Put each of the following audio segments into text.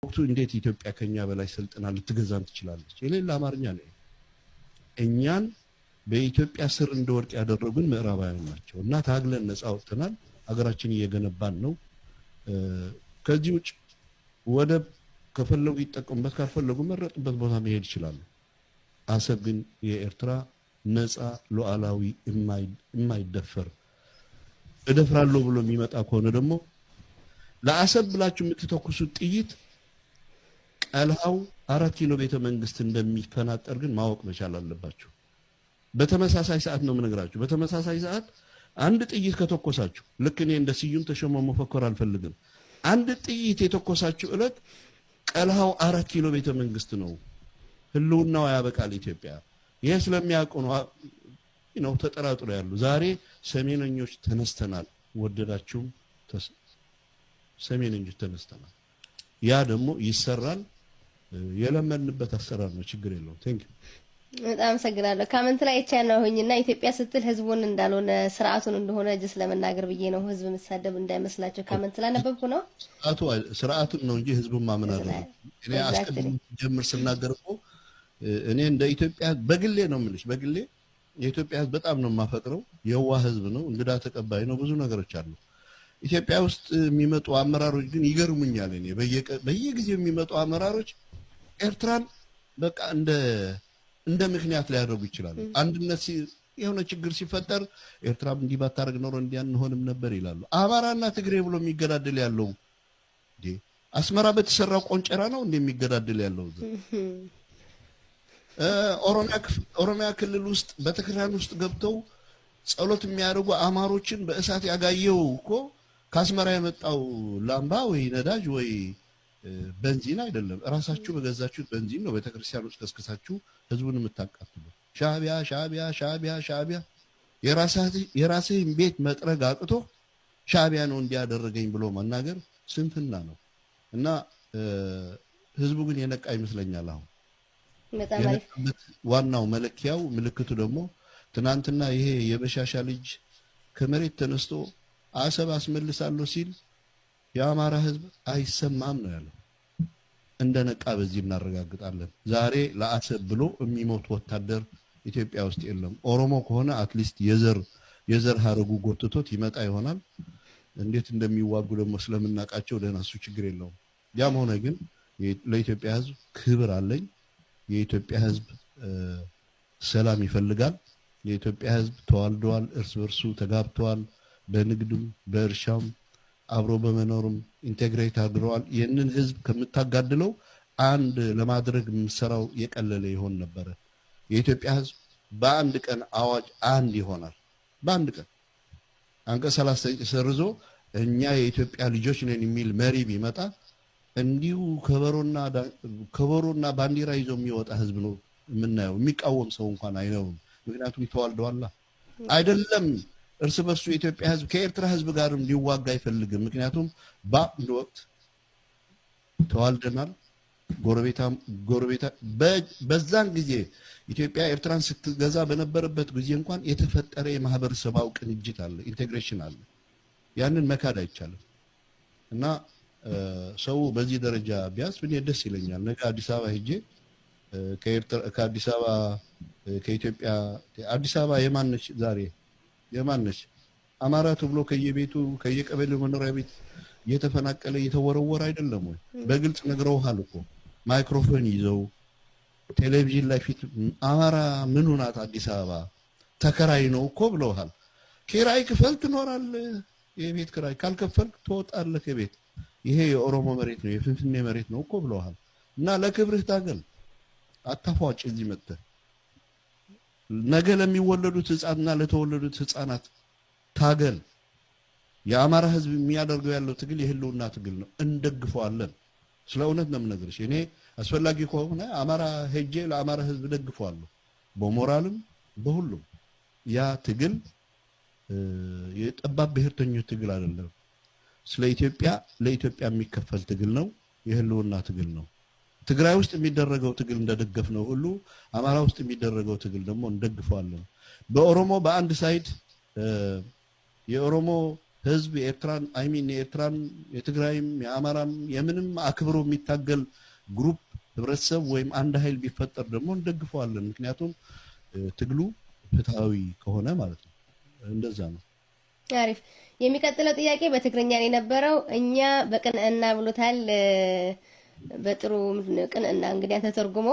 ወቅቱ እንዴት ኢትዮጵያ ከኛ በላይ ሰልጥና ልትገዛን ትችላለች? የሌላ አማርኛ ነው። እኛን በኢትዮጵያ ስር እንደወርቅ ያደረጉን ምዕራባውያን ናቸው እና ታግለን ነፃ ወጥተናል። ሀገራችን እየገነባን ነው። ከዚህ ውጭ ወደብ ከፈለጉ ይጠቀሙበት፣ ካልፈለጉ መረጡበት ቦታ መሄድ ይችላሉ። አሰብ ግን የኤርትራ ነፃ ሉዓላዊ የማይደፈር እደፍራለሁ ብሎ የሚመጣ ከሆነ ደግሞ ለአሰብ ብላችሁ የምትተኩሱት ጥይት ቀልሃው 4 ኪሎ ቤተ መንግስት እንደሚፈናጠር ግን ማወቅ መቻል አለባችሁ። በተመሳሳይ ሰዓት ነው የምነግራችሁ። በተመሳሳይ ሰዓት አንድ ጥይት ከተኮሳችሁ ልክ እኔ እንደ ስዩም ተሾመ መፈከር አልፈልግም። አንድ ጥይት የተኮሳችሁ እለት ቀልሃው 4 ኪሎ ቤተ መንግስት ነው። ህልውናው ያበቃል ኢትዮጵያ። ይሄ ስለሚያውቁ ነው ተጠራጥሮ ያሉ። ዛሬ ሰሜነኞች ተነስተናል፣ ወደዳችሁም ሰሜነኞች ተነስተናል። ያ ደግሞ ይሰራል። የለመንበት አሰራር ነው፣ ችግር የለውም። ቴንክ ዩ በጣም አመሰግናለሁ። ካመንት ላይ ቻናውኝና ኢትዮጵያ ስትል ህዝቡን እንዳልሆነ ስርዓቱን እንደሆነ ጅስ ለመናገር ብዬ ነው። ህዝብ መሳደብ እንዳይመስላችሁ ካመንት ላይ ነበብኩ ነው። ስርዓቱን ነው እንጂ ህዝቡን ማመን አይደለም። እኔ አስቀድሞ ጀምር ስናገር እኮ እኔ እንደ ኢትዮጵያ በግሌ ነው የምልሽ፣ በግሌ የኢትዮጵያ ህዝብ በጣም ነው የማፈቅረው። የዋህ ህዝብ ነው፣ እንግዳ ተቀባይ ነው፣ ብዙ ነገሮች አሉ። ኢትዮጵያ ውስጥ የሚመጡ አመራሮች ግን ይገርሙኛል። እኔ በየጊዜው የሚመጡ አመራሮች ኤርትራን በቃ እንደ ምክንያት ሊያደርጉ ይችላሉ። አንድነት የሆነ ችግር ሲፈጠር ኤርትራም እንዲህ ባታረግ ኖሮ እንዲያንሆንም ነበር ይላሉ። አማራና ትግሬ ብሎ የሚገዳደል ያለው አስመራ በተሰራው ቆንጨራ ነው እንደሚገዳደል ያለው። ኦሮሚያ ክልል ውስጥ በተክራን ውስጥ ገብተው ጸሎት የሚያደርጉ አማሮችን በእሳት ያጋየው እኮ ከአስመራ የመጣው ላምባ ወይ ነዳጅ ወይ በንዚን አይደለም። እራሳችሁ በገዛችሁት በንዚን ነው ቤተክርስቲያኖች ከስከሳችሁ ህዝቡን የምታቃጥሉ። ሻዕቢያ የራስህን ቤት መጥረግ አቅቶ ሻዕቢያ ነው እንዲያደረገኝ ብሎ መናገር ስንፍና ነው። እና ህዝቡ ግን የነቃ ይመስለኛል። አሁን ዋናው መለኪያው ምልክቱ ደግሞ ትናንትና ይሄ የበሻሻ ልጅ ከመሬት ተነስቶ አሰብ አስመልሳለሁ ሲል የአማራ ህዝብ አይሰማም ነው ያለው። እንደነቃ በዚህ እናረጋግጣለን። ዛሬ ለአሰብ ብሎ የሚሞት ወታደር ኢትዮጵያ ውስጥ የለም። ኦሮሞ ከሆነ አትሊስት የዘር ሀረጉ ጎትቶት ይመጣ ይሆናል። እንዴት እንደሚዋጉ ደግሞ ስለምናውቃቸው ደህና እሱ ችግር የለውም። ያም ሆነ ግን ለኢትዮጵያ ህዝብ ክብር አለኝ። የኢትዮጵያ ህዝብ ሰላም ይፈልጋል። የኢትዮጵያ ህዝብ ተዋልደዋል፣ እርስ በርሱ ተጋብተዋል። በንግድም በእርሻም አብሮ በመኖርም ኢንቴግሬት አድርገዋል። ይህንን ህዝብ ከምታጋድለው አንድ ለማድረግ የምሰራው የቀለለ ይሆን ነበረ። የኢትዮጵያ ህዝብ በአንድ ቀን አዋጅ አንድ ይሆናል። በአንድ ቀን አንቀጽ 39 ሰርዞ እኛ የኢትዮጵያ ልጆች ነን የሚል መሪ ቢመጣ እንዲሁ ከበሮና ባንዲራ ይዞ የሚወጣ ህዝብ ነው የምናየው። የሚቃወም ሰው እንኳን አይነውም። ምክንያቱም ይተዋልደዋል አይደለም። እርስ በርሱ የኢትዮጵያ ህዝብ ከኤርትራ ህዝብ ጋርም ሊዋጋ አይፈልግም። ምክንያቱም በአንድ ወቅት ተዋልደናል፣ ጎረቤታ በዛን ጊዜ ኢትዮጵያ ኤርትራን ስትገዛ በነበረበት ጊዜ እንኳን የተፈጠረ የማህበረሰባዊ ቅንጅት አለ፣ ኢንቴግሬሽን አለ። ያንን መካድ አይቻልም። እና ሰው በዚህ ደረጃ ቢያንስ እኔ ደስ ይለኛል። ነገ አዲስ አበባ ሄጄ ከአዲስ አበባ ከኢትዮጵያ አዲስ አበባ የማነች ዛሬ የማነች አማራ ተብሎ ከየቤቱ ከየቀበሌው መኖሪያ ቤት እየተፈናቀለ እየተወረወረ አይደለም ወይ? በግልጽ ነግረውሃል እኮ ማይክሮፎን ይዘው ቴሌቪዥን ላይ ፊት አማራ ምን ሆናት አዲስ አበባ ተከራይ ነው እኮ ብለውሃል። ኪራይ ክፈል ትኖራለህ። የቤት ኪራይ ካልከፈልክ ትወጣለህ ከቤት። ይሄ የኦሮሞ መሬት ነው፣ የፍንፍኔ መሬት ነው እኮ ብለውሃል። እና ለክብርህ ታገል፣ አታፏጭ። እዚህ መጥተህ ነገ ለሚወለዱት ህፃናትና ለተወለዱት ህፃናት ታገል። የአማራ ህዝብ የሚያደርገው ያለው ትግል የህልውና ትግል ነው። እንደግፈዋለን። ስለ እውነት ነው የምነግርሽ። እኔ አስፈላጊ ከሆነ አማራ ሄጄ ለአማራ ህዝብ ደግፈዋለሁ፣ በሞራልም በሁሉም። ያ ትግል የጠባብ ብሔርተኞች ትግል አይደለም። ስለ ኢትዮጵያ ለኢትዮጵያ የሚከፈል ትግል ነው። የህልውና ትግል ነው። ትግራይ ውስጥ የሚደረገው ትግል እንደደገፍ ነው ሁሉ አማራ ውስጥ የሚደረገው ትግል ደግሞ እንደግፈዋለን። በኦሮሞ በአንድ ሳይድ የኦሮሞ ህዝብ የኤርትራን የኤርትራን የትግራይም የአማራም የምንም አክብሮ የሚታገል ግሩፕ ህብረተሰብ ወይም አንድ ኃይል ቢፈጠር ደግሞ እንደግፈዋለን። ምክንያቱም ትግሉ ፍትሃዊ ከሆነ ማለት ነው። እንደዛ ነው። አሪፍ። የሚቀጥለው ጥያቄ በትግርኛ ነው የነበረው። እኛ በቅንዕና ብሎታል። በጥሩ ቅንዕና እንግዲህ ተተርጉሞ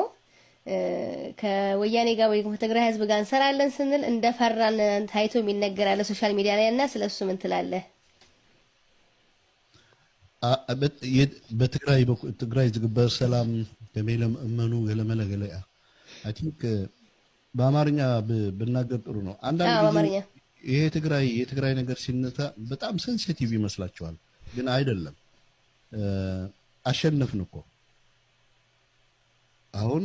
ከወያኔ ጋር ወይ ከትግራይ ህዝብ ጋር እንሰራለን ስንል እንደፈራን ታይቶ የሚነገራል ሶሻል ሚዲያ ላይ እና ስለሱ ምን ትላለህ? በትግራይ ዝግበር ሰላም ከመለም እመኑ ገለመለ ገለያ አይ ቲንክ በአማርኛ ብናገር ጥሩ ነው። አንዳንድ ጊዜ ይሄ የትግራይ ነገር ሲነሳ በጣም ሴንሲቲቭ ይመስላችኋል፣ ግን አይደለም። አሸነፍን እኮ አሁን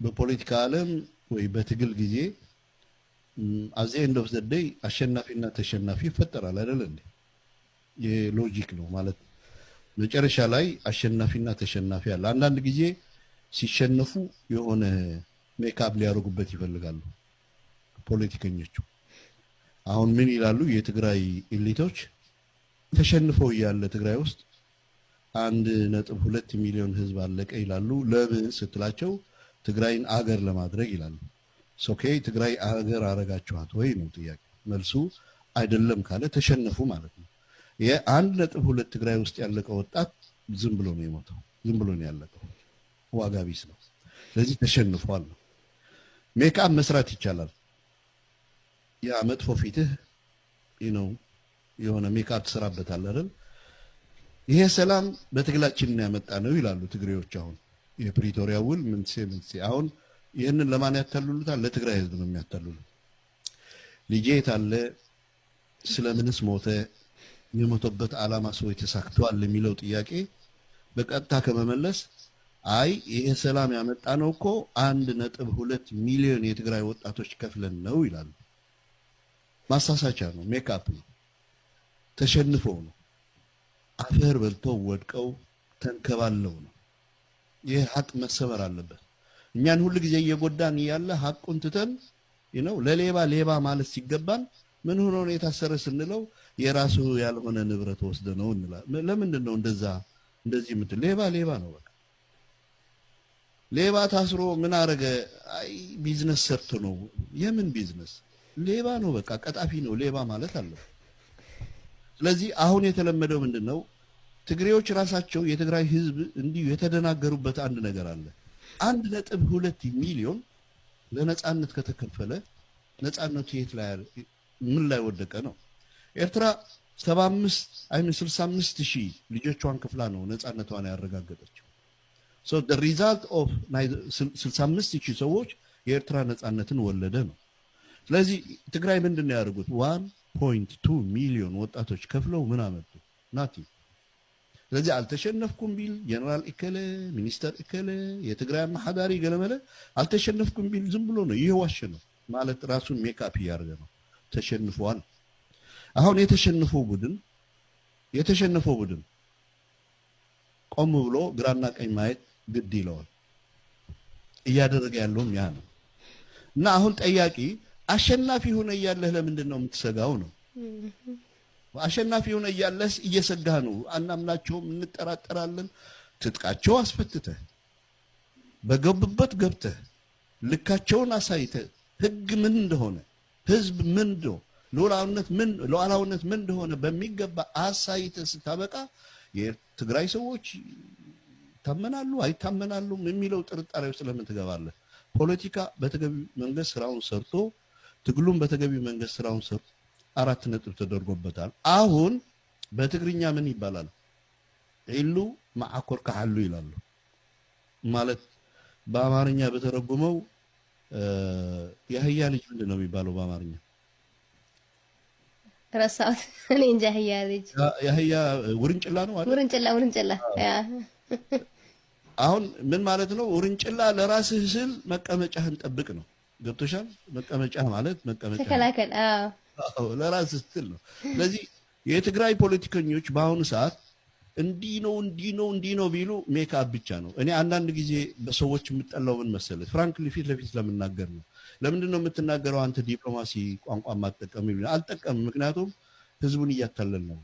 በፖለቲካ ዓለም ወይ በትግል ጊዜ አዜ ኤንድ ኦፍ ዘ ዴይ አሸናፊና ተሸናፊ ይፈጠራል አይደል እንዴ? የሎጂክ ነው ማለት መጨረሻ ላይ አሸናፊና ተሸናፊ አለ። አንዳንድ ጊዜ ሲሸነፉ የሆነ ሜካፕ ሊያደርጉበት ይፈልጋሉ ፖለቲከኞቹ። አሁን ምን ይላሉ የትግራይ ኤሊቶች ተሸንፈው እያለ ትግራይ ውስጥ 1.2 ሚሊዮን ህዝብ አለቀ ይላሉ። ለምን ስትላቸው ትግራይን አገር ለማድረግ ይላሉ። ኦኬ ትግራይ አገር አረጋችኋት ወይ ነው ጥያቄ። መልሱ አይደለም ካለ ተሸነፉ ማለት ነው። የ1.2 ትግራይ ውስጥ ያለቀ ወጣት ዝም ብሎ ነው የሞተው፣ ዝም ብሎ ነው ያለቀው፣ ዋጋ ቢስ ነው። ስለዚህ ተሸንፏል ነው። ሜካፕ መስራት ይቻላል። ያ መጥፎ ፊትህ የሆነ ሜካፕ ትሰራበታል አይደል? ይሄ ሰላም በትግላችን ያመጣ ነው ይላሉ ትግሬዎች። አሁን የፕሪቶሪያ ውል ምን አሁን ይህንን ለማን ያታልሉታል? ለትግራይ ህዝብ ነው የሚያታልሉት። ልጄ ታለ ስለምንስ ሞተ፣ የሞተበት ዓላማ ሰው ተሳክቷል የሚለው ጥያቄ በቀጥታ ከመመለስ አይ ይሄ ሰላም ያመጣ ነው እኮ 1.2 ሚሊዮን የትግራይ ወጣቶች ከፍለን ነው ይላሉ። ማሳሳቻ ነው፣ ሜካፕ ነው፣ ተሸንፈው ነው፣ አፈር በልተው ወድቀው ተንከባለው ነው። ይህ ሀቅ መሰበር አለበት። እኛን ሁሉ ጊዜ እየጎዳን ያለ ሀቁን ትተን ለሌባ ሌባ ማለት ሲገባን ምን ሆኖ ነው የታሰረ ስንለው የራሱ ያልሆነ ንብረት ወስደ ነው እንላለን። ለምንድን ነው እንደዚህ የምትል? ሌባ ሌባ ነው በቃ። ሌባ ታስሮ ምን አረገ? አይ ቢዝነስ ሰርቶ ነው። የምን ቢዝነስ? ሌባ ነው በቃ፣ ቀጣፊ ነው ሌባ ማለት አለ። ስለዚህ አሁን የተለመደው ምንድነው? ትግሬዎች ራሳቸው የትግራይ ህዝብ እንዲሁ የተደናገሩበት አንድ ነገር አለ። 1.2 ሚሊዮን ለነጻነት ከተከፈለ ነጻነቱ የት ላይ ምን ላይ ወደቀ ነው? ኤርትራ 65 ሺህ ልጆቿን ክፍላ ነው ነጻነቷን ያረጋገጠችው። so the result of 65 ሺህ ሰዎች የኤርትራ ነጻነትን ወለደ ነው። ስለዚህ ትግራይ ምንድነው ያደርጉት? 1.2 ሚሊዮን ወጣቶች ከፍለው ምን አመጡ? ናቲ። ስለዚህ አልተሸነፍኩም ቢል ጀነራል እከለ ሚኒስተር እከለ የትግራይ ማህዳሪ ገለመለ አልተሸነፍኩም ቢል ዝም ብሎ ነው ይዋሽ ነው ማለት ራሱን ሜካፕ ያደርገ ነው። ተሸንፏል። አሁን የተሸነፈው ቡድን ቆም ብሎ ግራና ቀኝ ማየት ግድ ይለዋል። እያደረገ ያለውም ያ ነው። እና አሁን ጠያቂ አሸናፊ ሆነ እያለህ ለምንድን ነው የምትሰጋው ነው? አሸናፊ ሆነ እያለህ እየሰጋህ ነው። አናምናቸውም፣ እንጠራጠራለን። ትጥቃቸው አስፈትተህ በገቡበት ገብተህ ልካቸውን አሳይተህ ህግ ምን እንደሆነ ህዝብ ምን እንደሆነ ሉዓላዊነት ምን እንደሆነ በሚገባ አሳይተህ ስታበቃ የትግራይ ሰዎች ይታመናሉ አይታመናሉ የሚለው ጥርጣሬ ውስጥ ለምን ትገባለህ? ፖለቲካ በተገቢ መንገድ ስራውን ሰርቶ ትግሉም በተገቢ መንገድ ስራውን ሰርቶ 4 ነጥብ ተደርጎበታል። አሁን በትግርኛ ምን ይባላል? ኢሉ ማዓኮር ካሉ ይላሉ። ማለት በአማርኛ በተረጎመው የአህያ ልጅ ምንድን ነው የሚባለው በአማርኛ? ረሳሁት እኔ እንጃ። አህያ ልጅ የአህያ ውርንጭላ ነው አይደል? ውርንጭላ ያ አሁን ምን ማለት ነው? ውርንጭላ ለራስህ ስል መቀመጫህን ጠብቅ ነው። ገብቶሻል? መቀመጫ ማለት መቀመጫ ተከላከል። አዎ ለራስህ ስትል ነው። ስለዚህ የትግራይ ፖለቲከኞች በአሁኑ ሰዓት እንዲህ ነው ቢሉ ሜካፕ ብቻ ነው። እኔ አንዳንድ ጊዜ በሰዎች የምጠላው ምን መሰለህ? ፍራንክሊ ፊት ለፊት ለምናገር ነው። ለምንድን ነው የምትናገረው አንተ ዲፕሎማሲ ቋንቋ ማትጠቀም? አልጠቀምም። ምክንያቱም ህዝቡን እያታለል ነው።